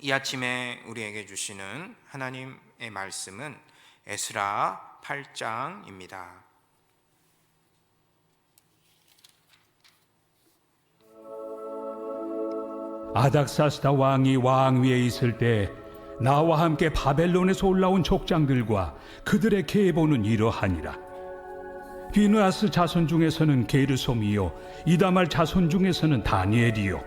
이 아침에 우리에게 주시는 하나님의 말씀은 에스라 8장입니다. 아닥사스다 왕이 왕위에 있을 때 나와 함께 바벨론에서 올라온 족장들과 그들의 계보는 이러하니라. 비느하스 자손 중에서는 게르솜이요, 이다말 자손 중에서는 다니엘이요,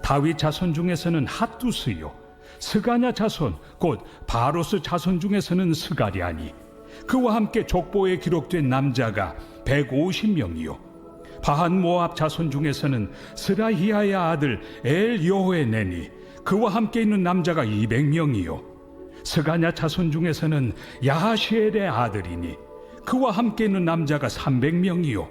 다윗 자손 중에서는 핫두스요, 스가냐 자손 곧 바로스 자손 중에서는 스가랴니, 그와 함께 족보에 기록된 남자가 150명이요, 바한 모압 자손 중에서는 스라히야의 아들 엘여호에네니, 그와 함께 있는 남자가 200명이요, 스가냐 자손 중에서는 야하시엘의 아들이니 그와 함께 있는 남자가 300명이요,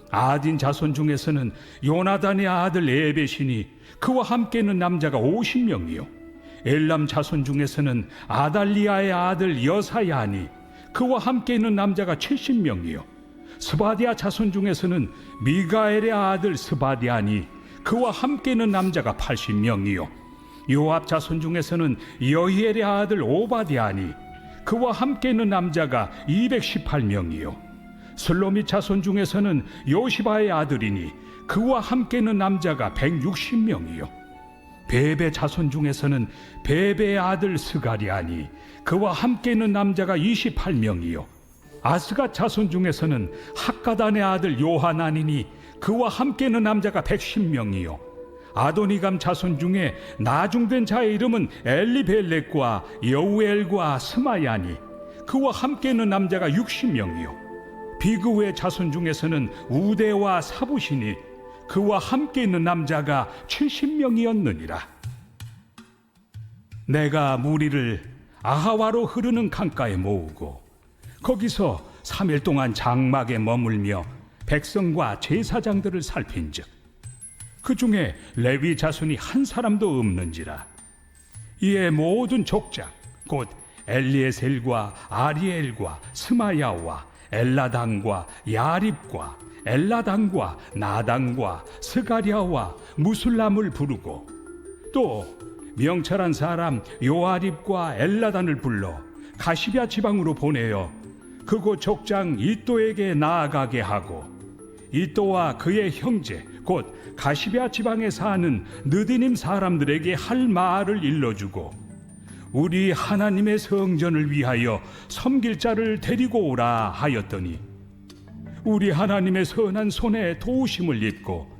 아딘 자손 중에서는 요나단의 아들 에벳이니 그와 함께 있는 남자가 50명이요, 엘람 자손 중에서는 아달리아의 아들 여사야니 그와 함께 있는 남자가 70명이요, 스바디아 자손 중에서는 미가엘의 아들 스바디아니 그와 함께 있는 남자가 80명이요, 요압 자손 중에서는 여히엘의 아들 오바디아니 그와 함께 있는 남자가 218명이요, 슬로밋 자손 중에서는 요시바의 아들이니 그와 함께 있는 남자가 160명이요, 베베 자손 중에서는 베베의 아들 스가랴니 그와 함께 있는 남자가 28명이요, 아스가 자손 중에서는 학가단의 아들 요하나니니 그와 함께 있는 남자가 110명이요, 아도니감 자손 중에 나중된 자의 이름은 엘리벨렉과 여우엘과 스마야니 그와 함께 있는 남자가 60명이요, 비그의 자손 중에서는 우대와 사부시니 그와 함께 있는 남자가 70명이었느니라. 내가 무리를 아하와로 흐르는 강가에 모으고 거기서 3일 동안 장막에 머물며 백성과 제사장들을 살핀즉 그 중에 레위 자손이 한 사람도 없는지라. 이에 모든 족장 곧 엘리에셀과 아리엘과 스마야와 엘라당과 야립과 엘라당과 나당과 스가랴와 무술람을 부르고 또 명철한 사람 요아립과 엘라단을 불러 가시랴 지방으로 보내어 그곳 족장 이또에게 나아가게 하고, 이또와 그의 형제 곧 가시랴 지방에 사는 느디님 사람들에게 할 말을 일러주고, 우리 하나님의 성전을 위하여 섬길 자를 데리고 오라 하였더니 우리 하나님의 선한 손에 도우심을 입고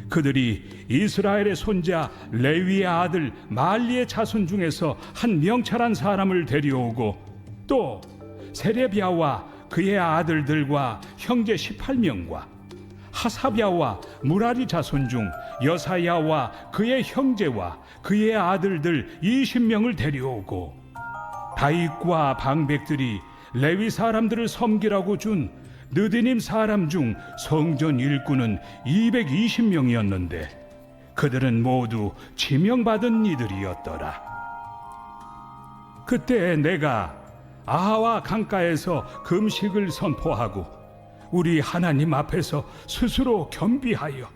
그들이 이스라엘의 손자 레위의 아들 말리의 자손 중에서 한 명철한 사람을 데려오고 또 세레비야와 그의 아들들과 형제 18명과 하사비야와 무라리 자손 중 여사야와 그의 형제와 그의 아들들 20명을 데려오고, 다윗과 방백들이 레위 사람들을 섬기라고 준 느디님 사람 중 성전 일꾼은 220명이었는데 그들은 모두 지명받은 이들이었더라. 그때 내가 아하와 강가에서 금식을 선포하고 우리 하나님 앞에서 스스로 겸비하여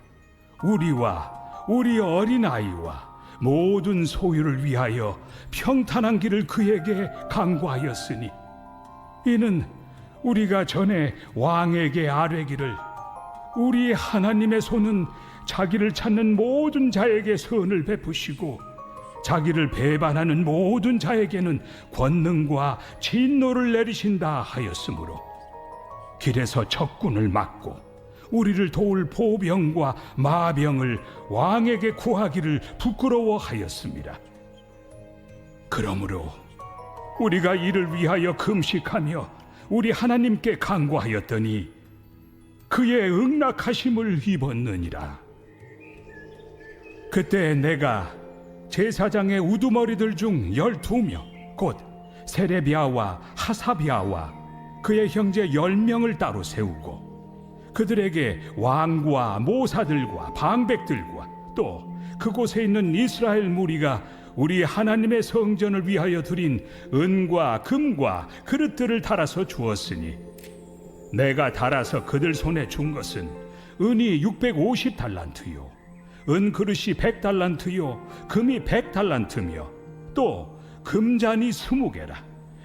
우리와 우리 어린아이와 모든 소유를 위하여 평탄한 길을 그에게 강구하였으니, 이는 우리가 전에 왕에게 아뢰기를 우리 하나님의 손은 자기를 찾는 모든 자에게 선을 베푸시고 자기를 배반하는 모든 자에게는 권능과 진노를 내리신다 하였으므로 길에서 적군을 막고 우리를 도울 보병과 마병을 왕에게 구하기를 부끄러워하였습니다. 그러므로 우리가 이를 위하여 금식하며 우리 하나님께 간구하였더니 그의 응낙하심을 입었느니라. 그때 내가 제사장의 우두머리들 중 12명 곧 세레비야와 하사비야와 그의 형제 10명을 따로 세우고 그들에게 왕과 모사들과 방백들과 또 그곳에 있는 이스라엘 무리가 우리 하나님의 성전을 위하여 드린 은과 금과 그릇들을 달아서 주었으니, 내가 달아서 그들 손에 준 것은 은이 650달란트요 은 그릇이 100달란트요 금이 100달란트며 또 금잔이 20개라.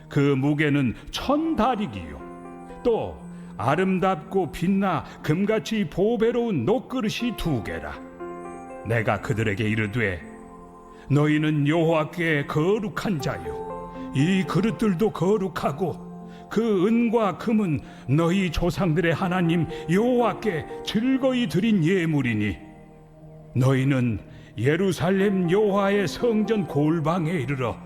그 무게는 1000다리기요. 또 아름답고 빛나 금같이 보배로운 녹그릇이 2개라. 내가 그들에게 이르되 너희는 여호와께 거룩한 자요, 이 그릇들도 거룩하고 그 은과 금은 너희 조상들의 하나님 여호와께 즐거이 드린 예물이니 너희는 예루살렘 여호와의 성전 골방에 이르러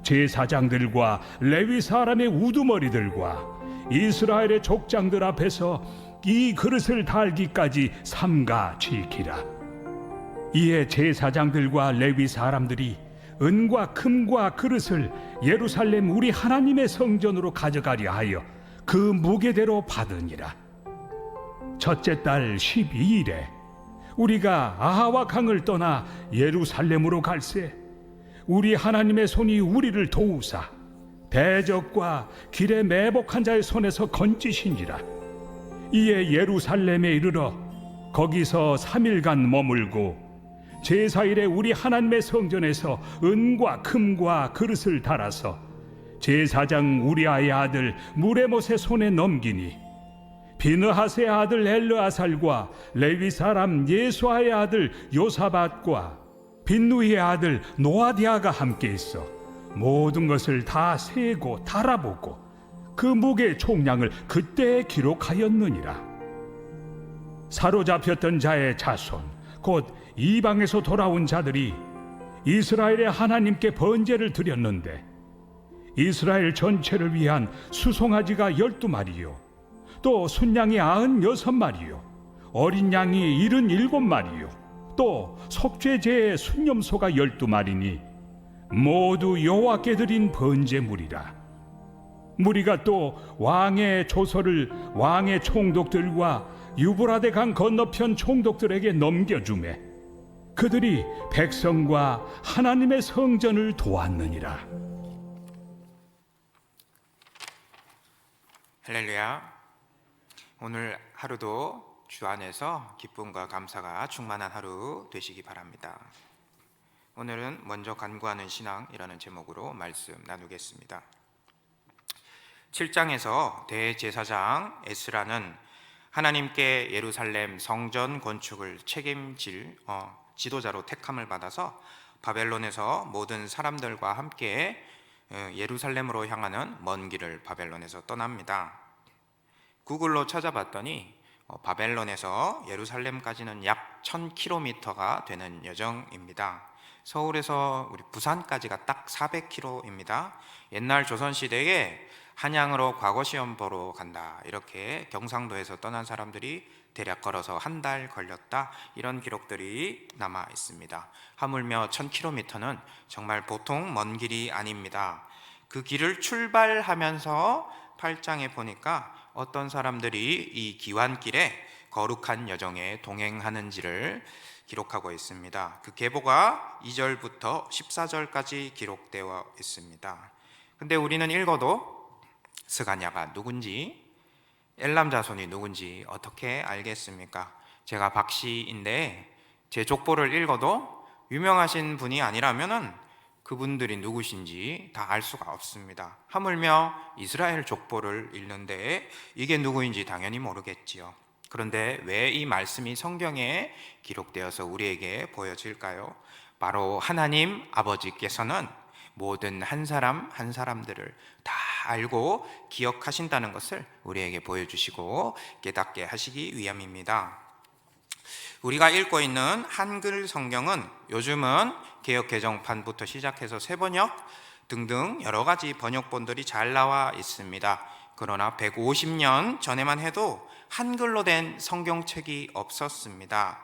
제사장들과 레위 사람의 우두머리들과 이스라엘의 족장들 앞에서 이 그릇을 달기까지 삼가 지키라. 이에 제사장들과 레위 사람들이 은과 금과 그릇을 예루살렘 우리 하나님의 성전으로 가져가려 하여 그 무게대로 받으니라. 첫째 달 12일에 우리가 아하와 강을 떠나 예루살렘으로 갈새 우리 하나님의 손이 우리를 도우사 대적과 길에 매복한 자의 손에서 건지신지라. 이에 예루살렘에 이르러 거기서 3일간 머물고 제사일에 우리 하나님의 성전에서 은과 금과 그릇을 달아서 제사장 우리아의 아들 무레못의 손에 넘기니 비느하스의 아들 엘르아살과 레위 사람 예수아의 아들 요사밧과 빈누이의 아들 노아디아가 함께 있어 모든 것을 다 세고 달아보고 그 무게의 총량을 그때 기록하였느니라. 사로잡혔던 자의 자손 곧 이방에서 돌아온 자들이 이스라엘의 하나님께 번제를 드렸는데 이스라엘 전체를 위한 수송아지가 12마리요 또 순양이 96마리요 어린 양이 77마리요 또 속죄제의 순념소가 12마리니 모두 여호와께 드린 번제물이라. 무리가 또 왕의 조서를 왕의 총독들과 유브라데 강 건너편 총독들에게 넘겨주매 그들이 백성과 하나님의 성전을 도왔느니라. 할렐루야. 오늘 하루도 주 안에서 기쁨과 감사가 충만한 하루 되시기 바랍니다. 오늘은 먼저 간구하는 신앙이라는 제목으로 말씀 나누겠습니다. 7장에서 대제사장 에스라는 하나님께 예루살렘 성전 건축을 책임질 지도자로 택함을 받아서 바벨론에서 모든 사람들과 함께 예루살렘으로 향하는 먼 길을 바벨론에서 떠납니다. 구글로 찾아봤더니 바벨론에서 예루살렘까지는 약 1000km가 되는 여정입니다. 서울에서 우리 부산까지가 딱 400km입니다. 옛날 조선시대에 한양으로 과거시험 보러 간다, 이렇게 경상도에서 떠난 사람들이 대략 걸어서 1달 걸렸다, 이런 기록들이 남아 있습니다. 하물며 1000km는 정말 보통 먼 길이 아닙니다. 그 길을 출발하면서 8장에 보니까 어떤 사람들이 이 기완길에 거룩한 여정에 동행하는지를 기록하고 있습니다. 그 계보가 2절부터 14절까지 기록되어 있습니다. 근데 우리는 읽어도 스가냐가 누군지, 엘람 자손이 누군지 어떻게 알겠습니까? 제가 박씨인데 제 족보를 읽어도 유명하신 분이 아니라면은 그분들이 누구신지 다 알 수가 없습니다. 하물며 이스라엘 족보를 읽는데 이게 누구인지 당연히 모르겠지요. 그런데 왜 이 말씀이 성경에 기록되어서 우리에게 보여질까요? 바로 하나님 아버지께서는 모든 한 사람 한 사람들을 다 알고 기억하신다는 것을 우리에게 보여주시고 깨닫게 하시기 위함입니다. 우리가 읽고 있는 한글 성경은 요즘은 개역 개정판부터 시작해서 새번역 등등 여러 가지 번역본들이 잘 나와 있습니다. 그러나 150년 전에만 해도 한글로 된 성경책이 없었습니다.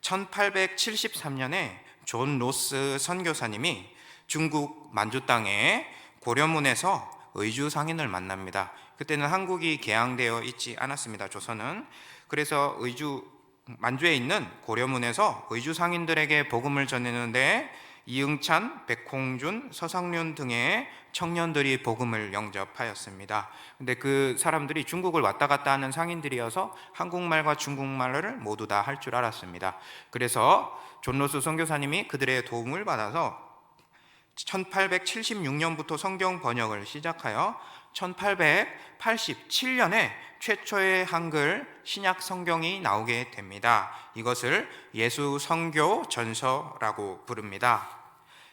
1873년에 존 로스 선교사님이 중국 만주 땅의 고려문에서 의주 상인을 만납니다. 그때는 한국이 개항되어 있지 않았습니다. 조선은. 그래서 만주에 있는 고려문에서 의주 상인들에게 복음을 전했는데 이응찬, 백홍준, 서상륜 등의 청년들이 복음을 영접하였습니다. 근데 그 사람들이 중국을 왔다 갔다 하는 상인들이어서 한국말과 중국말을 모두 다 할 줄 알았습니다. 그래서 존 로스 선교사님이 그들의 도움을 받아서 1876년부터 성경 번역을 시작하여 1887년에 최초의 한글 신약 성경이 나오게 됩니다. 이것을 예수 성교 전서라고 부릅니다.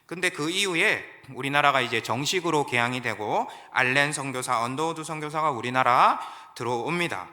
근데 그 이후에 우리나라가 이제 정식으로 개항이 되고 알렌 선교사, 언더우드 선교사가 우리나라 들어옵니다.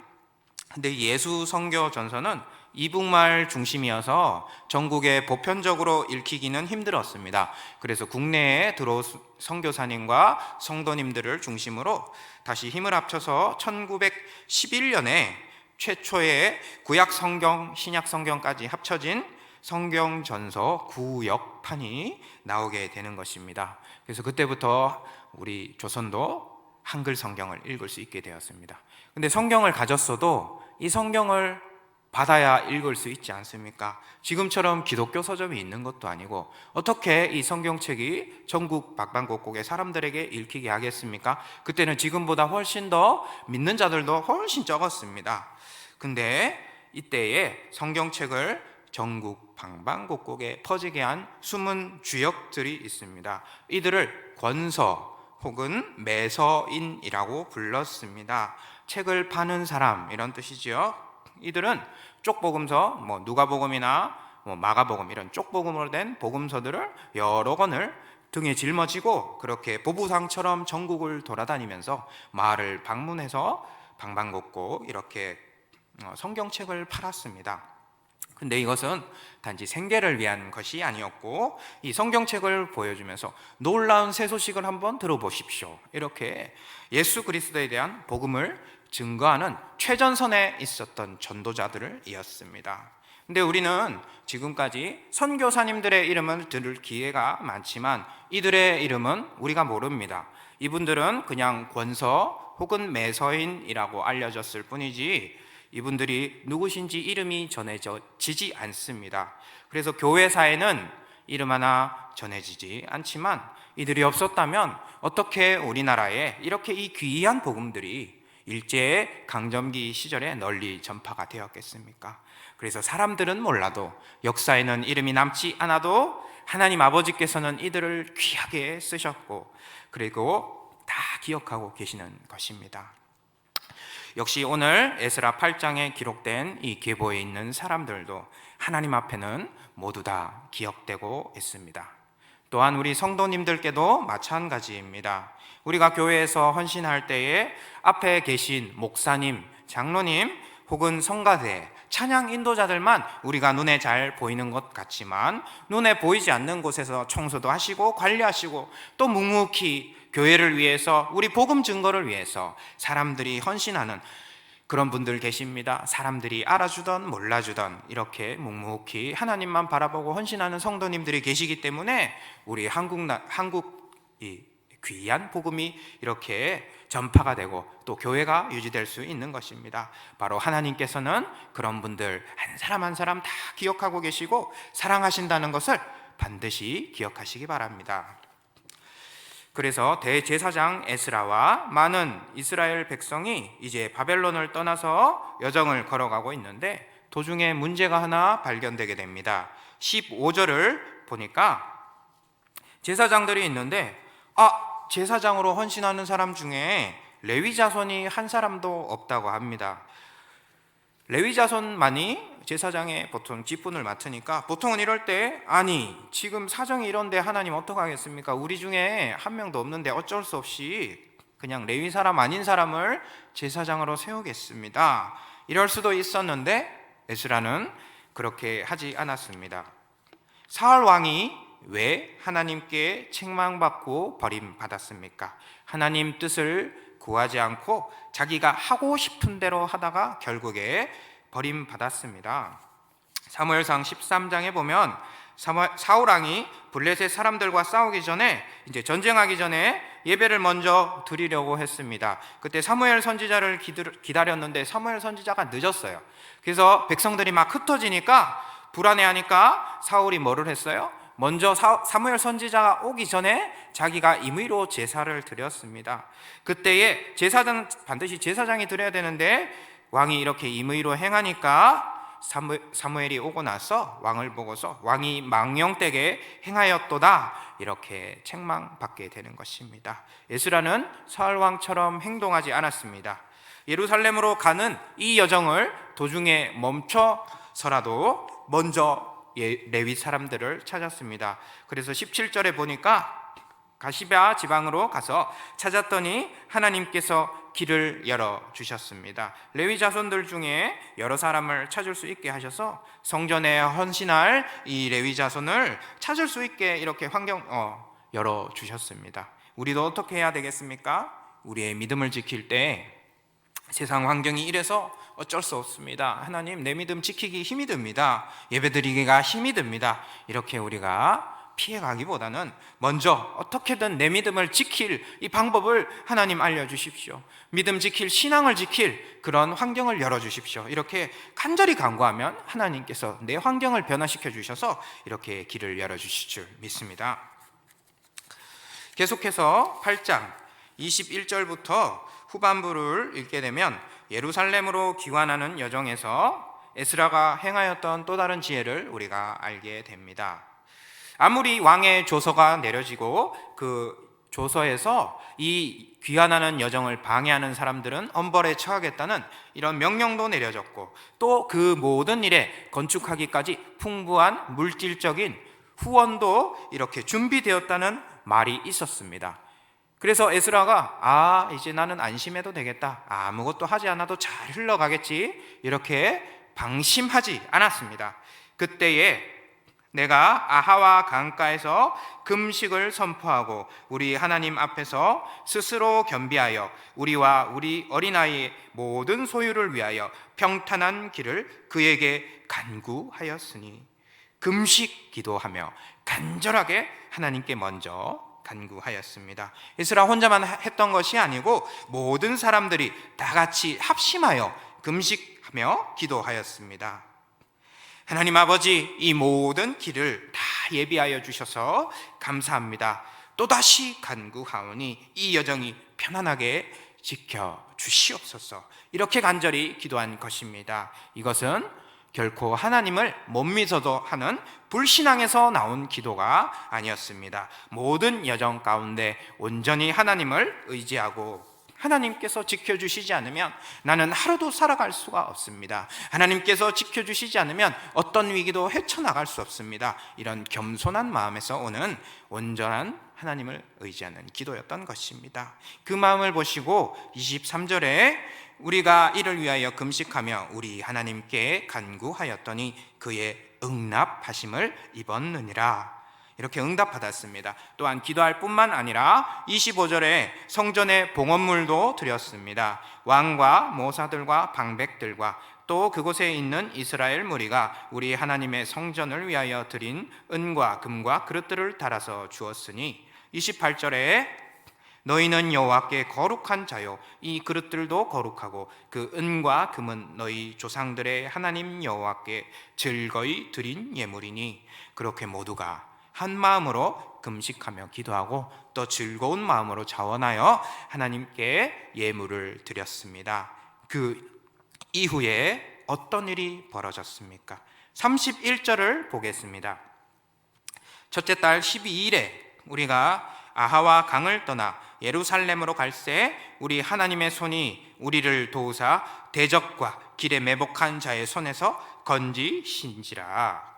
근데 예수 성교 전서는 이북말 중심이어서 전국에 보편적으로 읽히기는 힘들었습니다. 그래서 국내에 들어온 선교사님과 성도님들을 중심으로 다시 힘을 합쳐서 1911년에 최초의 구약 성경, 신약 성경까지 합쳐진 성경 전서 구역판이 나오게 되는 것입니다. 그래서 그때부터 우리 조선도 한글 성경을 읽을 수 있게 되었습니다. 근데 성경을 가졌어도 이 성경을 받아야 읽을 수 있지 않습니까? 지금처럼 기독교 서점이 있는 것도 아니고 어떻게 이 성경책이 전국 방방곡곡의 사람들에게 읽히게 하겠습니까? 그때는 지금보다 훨씬 더 믿는 자들도 훨씬 적었습니다. 근데 이때에 성경책을 전국 방방곡곡에 퍼지게 한 숨은 주역들이 있습니다. 이들을 권서 혹은 매서인이라고 불렀습니다. 책을 파는 사람, 이런 뜻이지요. 이들은 쪽복음서, 누가복음이나 마가복음 이런 쪽복음으로 된 복음서들을 여러 권을 등에 짊어지고 그렇게 보부상처럼 전국을 돌아다니면서 마을을 방문해서 방방곡곡 이렇게 성경책을 팔았습니다. 근데 이것은 단지 생계를 위한 것이 아니었고 이 성경책을 보여주면서 놀라운 새 소식을 한번 들어보십시오. 이렇게 예수 그리스도에 대한 복음을 증거하는 최전선에 있었던 전도자들을 이었습니다. 근데 우리는 지금까지 선교사님들의 이름을 들을 기회가 많지만 이들의 이름은 우리가 모릅니다. 이분들은 그냥 권서 혹은 매서인이라고 알려졌을 뿐이지 이분들이 누구신지 이름이 전해지지 않습니다. 그래서 교회사에는 이름 하나 전해지지 않지만 이들이 없었다면 어떻게 우리나라에 이렇게 이 귀한 복음들이 일제 강점기 시절에 널리 전파가 되었겠습니까? 그래서 사람들은 몰라도 역사에는 이름이 남지 않아도 하나님 아버지께서는 이들을 귀하게 쓰셨고 그리고 다 기억하고 계시는 것입니다. 역시 오늘 에스라 8장에 기록된 이 계보에 있는 사람들도 하나님 앞에는 모두 다 기억되고 있습니다. 또한 우리 성도님들께도 마찬가지입니다. 우리가 교회에서 헌신할 때에 앞에 계신 목사님, 장로님 혹은 성가대, 찬양 인도자들만 우리가 눈에 잘 보이는 것 같지만 눈에 보이지 않는 곳에서 청소도 하시고 관리하시고 또 묵묵히 교회를 위해서 우리 복음 증거를 위해서 사람들이 헌신하는 그런 분들 계십니다. 사람들이 알아주던 몰라주던 이렇게 묵묵히 하나님만 바라보고 헌신하는 성도님들이 계시기 때문에 우리 한국 이 귀한 복음이 이렇게 전파가 되고 또 교회가 유지될 수 있는 것입니다. 바로 하나님께서는 그런 분들 한 사람 한 사람 다 기억하고 계시고 사랑하신다는 것을 반드시 기억하시기 바랍니다. 그래서 대제사장 에스라와 많은 이스라엘 백성이 이제 바벨론을 떠나서 여정을 걸어가고 있는데 도중에 문제가 하나 발견되게 됩니다. 15절을 보니까 제사장들이 있는데 제사장으로 헌신하는 사람 중에 레위 자손이 한 사람도 없다고 합니다. 레위 자손만이 제사장의 보통 직분을 맡으니까 보통은 이럴 때 지금 사정이 이런데 하나님 어떡하겠습니까? 우리 중에 한 명도 없는데 어쩔 수 없이 그냥 레위 사람 아닌 사람을 제사장으로 세우겠습니다. 이럴 수도 있었는데 에스라는 그렇게 하지 않았습니다. 사울 왕이 왜 하나님께 책망받고 버림받았습니까? 하나님 뜻을 구하지 않고 자기가 하고 싶은 대로 하다가 결국에 버림받았습니다. 사무엘상 13장에 보면 사울 왕이 블레셋 사람들과 싸우기 전에 이제 전쟁하기 전에 예배를 먼저 드리려고 했습니다. 그때 사무엘 선지자를 기다렸는데 사무엘 선지자가 늦었어요. 그래서 백성들이 막 흩어지니까 불안해하니까 사울이 뭐를 했어요? 먼저 사무엘 선지자가 오기 전에 자기가 임의로 제사를 드렸습니다. 그때에 반드시 제사장이 드려야 되는데 왕이 이렇게 임의로 행하니까 사무엘이 오고 나서 왕을 보고서 왕이 망령되게 행하였도다 이렇게 책망받게 되는 것입니다. 에스라는 사울왕처럼 행동하지 않았습니다. 예루살렘으로 가는 이 여정을 도중에 멈춰서라도 먼저 레위 사람들을 찾았습니다. 그래서 17절에 보니까 가시베아 지방으로 가서 찾았더니 하나님께서 길을 열어주셨습니다. 레위 자손들 중에 여러 사람을 찾을 수 있게 하셔서 성전에 헌신할 이 레위 자손을 찾을 수 있게 이렇게 환경 열어주셨습니다. 우리도 어떻게 해야 되겠습니까? 우리의 믿음을 지킬 때 세상 환경이 이래서 어쩔 수 없습니다. 하나님, 내 믿음 지키기 힘이 듭니다. 예배드리기가 힘이 듭니다. 이렇게 우리가 피해가기보다는 먼저 어떻게든 내 믿음을 지킬 이 방법을 하나님 알려주십시오. 믿음 지킬, 신앙을 지킬 그런 환경을 열어주십시오. 이렇게 간절히 간구하면 하나님께서 내 환경을 변화시켜 주셔서 이렇게 길을 열어주실 줄 믿습니다. 계속해서 8장 21절부터 후반부를 읽게 되면 예루살렘으로 귀환하는 여정에서 에스라가 행하였던 또 다른 지혜를 우리가 알게 됩니다. 아무리 왕의 조서가 내려지고 그 조서에서 이 귀환하는 여정을 방해하는 사람들은 엄벌에 처하겠다는 이런 명령도 내려졌고 또 그 모든 일에 건축하기까지 풍부한 물질적인 후원도 이렇게 준비되었다는 말이 있었습니다. 그래서 에스라가 이제 나는 안심해도 되겠다, 아무것도 하지 않아도 잘 흘러가겠지 이렇게 방심하지 않았습니다. 그때에 내가 아하와 강가에서 금식을 선포하고 우리 하나님 앞에서 스스로 겸비하여 우리와 우리 어린아이의 모든 소유를 위하여 평탄한 길을 그에게 간구하였으니, 금식 기도하며 간절하게 하나님께 먼저 간구하였습니다. 에스라 혼자만 했던 것이 아니고 모든 사람들이 다 같이 합심하여 금식하며 기도하였습니다. 하나님 아버지, 이 모든 길을 다 예비하여 주셔서 감사합니다. 또다시 간구하오니 이 여정이 편안하게 지켜주시옵소서. 이렇게 간절히 기도한 것입니다. 이것은 결코 하나님을 못 믿어도 하는 불신앙에서 나온 기도가 아니었습니다. 모든 여정 가운데 온전히 하나님을 의지하고 하나님께서 지켜주시지 않으면 나는 하루도 살아갈 수가 없습니다. 하나님께서 지켜주시지 않으면 어떤 위기도 헤쳐나갈 수 없습니다. 이런 겸손한 마음에서 오는 온전한 하나님을 의지하는 기도였던 것입니다. 그 마음을 보시고 23절에 우리가 이를 위하여 금식하며 우리 하나님께 간구하였더니 그의 응답하심을 입었느니라. 이렇게 응답받았습니다. 또한 기도할 뿐만 아니라 25절에 성전에 봉헌물도 드렸습니다. 왕과 모사들과 방백들과 또 그곳에 있는 이스라엘 무리가 우리 하나님의 성전을 위하여 드린 은과 금과 그릇들을 달아서 주었으니, 28절에 너희는 여호와께 거룩한 자요, 이 그릇들도 거룩하고 그 은과 금은 너희 조상들의 하나님 여호와께 즐거이 드린 예물이니, 그렇게 모두가 한 마음으로 금식하며 기도하고 또 즐거운 마음으로 자원하여 하나님께 예물을 드렸습니다. 그 이후에 어떤 일이 벌어졌습니까? 31절을 보겠습니다. 첫째 달 12일에 우리가 아하와 강을 떠나 예루살렘으로 갈새 우리 하나님의 손이 우리를 도우사 대적과 길에 매복한 자의 손에서 건지신지라.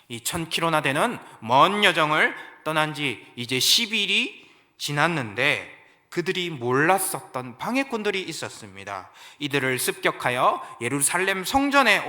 이 1000km나 되는 먼 여정을 떠난 지 이제 10일이 지났는데 그들이 몰랐었던 방해꾼들이 있었습니다. 이들을 습격하여 예루살렘 성전에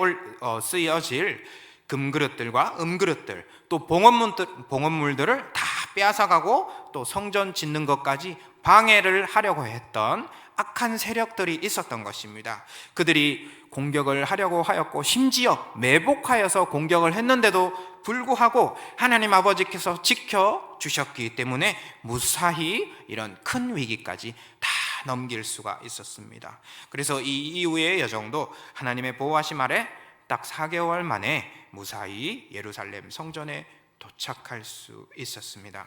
쓰여질 금그릇들과 은그릇들, 또 봉헌물들을 다 빼앗아가고 또 성전 짓는 것까지 방해를 하려고 했던 악한 세력들이 있었던 것입니다. 그들이 공격을 하려고 하였고 심지어 매복하여서 공격을 했는데도 불구하고 하나님 아버지께서 지켜주셨기 때문에 무사히 이런 큰 위기까지 다 넘길 수가 있었습니다. 그래서 이 이후의 여정도 하나님의 보호하심 아래 딱 4개월 만에 무사히 예루살렘 성전에 도착할 수 있었습니다.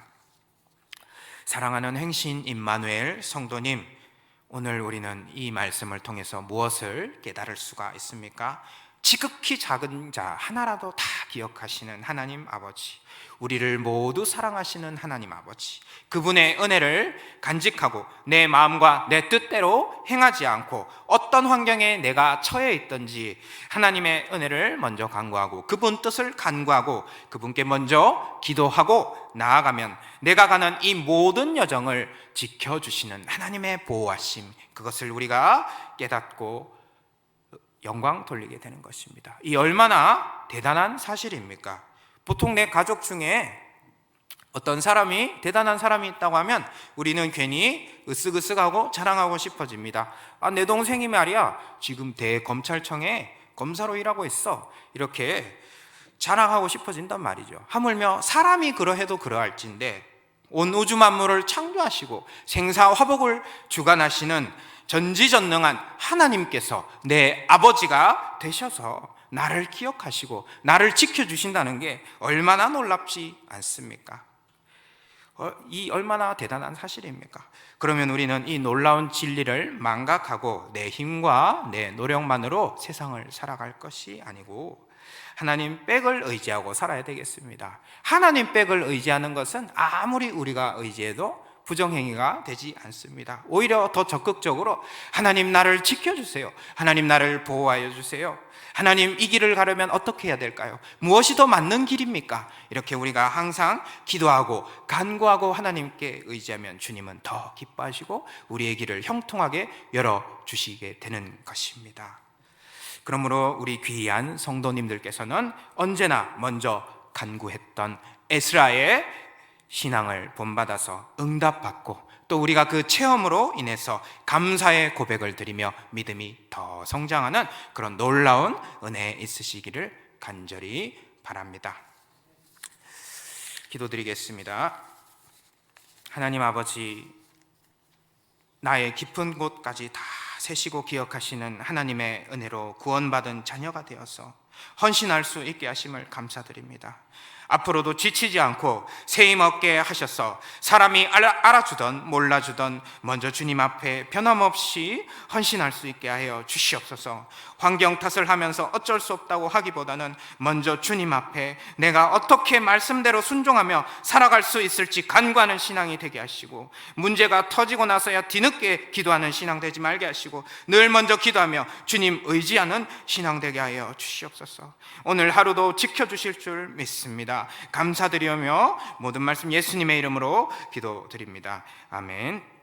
사랑하는 행신 임마누엘 성도님, 오늘 우리는 이 말씀을 통해서 무엇을 깨달을 수가 있습니까? 지극히 작은 자 하나라도 다 기억하시는 하나님 아버지, 우리를 모두 사랑하시는 하나님 아버지, 그분의 은혜를 간직하고 내 마음과 내 뜻대로 행하지 않고 어떤 환경에 내가 처해 있든지 하나님의 은혜를 먼저 간구하고 그분 뜻을 간구하고 그분께 먼저 기도하고 나아가면 내가 가는 이 모든 여정을 지켜주시는 하나님의 보호하심, 그것을 우리가 깨닫고 영광 돌리게 되는 것입니다. 이 얼마나 대단한 사실입니까? 보통 내 가족 중에 어떤 사람이 대단한 사람이 있다고 하면 우리는 괜히 으쓱으쓱하고 자랑하고 싶어집니다. 내 동생이 말이야 지금 대검찰청에 검사로 일하고 있어, 이렇게 자랑하고 싶어진단 말이죠. 하물며 사람이 그러해도 그러할진데 온 우주 만물을 창조하시고 생사화복을 주관하시는 전지전능한 하나님께서 내 아버지가 되셔서 나를 기억하시고 나를 지켜주신다는 게 얼마나 놀랍지 않습니까? 이 얼마나 대단한 사실입니까? 그러면 우리는 이 놀라운 진리를 망각하고 내 힘과 내 노력만으로 세상을 살아갈 것이 아니고 하나님 백을 의지하고 살아야 되겠습니다. 하나님 백을 의지하는 것은 아무리 우리가 의지해도 부정행위가 되지 않습니다. 오히려 더 적극적으로 하나님 나를 지켜주세요, 하나님 나를 보호하여 주세요, 하나님 이 길을 가려면 어떻게 해야 될까요? 무엇이 더 맞는 길입니까? 이렇게 우리가 항상 기도하고 간구하고 하나님께 의지하면 주님은 더 기뻐하시고 우리의 길을 형통하게 열어주시게 되는 것입니다. 그러므로 우리 귀한 성도님들께서는 언제나 먼저 간구했던 에스라의 신앙을 본받아서 응답받고 또 우리가 그 체험으로 인해서 감사의 고백을 드리며 믿음이 더 성장하는 그런 놀라운 은혜 있으시기를 간절히 바랍니다. 기도드리겠습니다. 하나님 아버지, 나의 깊은 곳까지 다 세시고 기억하시는 하나님의 은혜로 구원받은 자녀가 되어서 헌신할 수 있게 하심을 감사드립니다. 앞으로도 지치지 않고 세임 얻게 하셔서 사람이 알아주던 몰라주던 먼저 주님 앞에 변함없이 헌신할 수 있게 하여 주시옵소서. 환경 탓을 하면서 어쩔 수 없다고 하기보다는 먼저 주님 앞에 내가 어떻게 말씀대로 순종하며 살아갈 수 있을지 간구하는 신앙이 되게 하시고, 문제가 터지고 나서야 뒤늦게 기도하는 신앙 되지 말게 하시고 늘 먼저 기도하며 주님 의지하는 신앙 되게 하여 주시옵소서. 오늘 하루도 지켜주실 줄 믿습니다. 감사드리며 모든 말씀 예수님의 이름으로 기도드립니다. 아멘.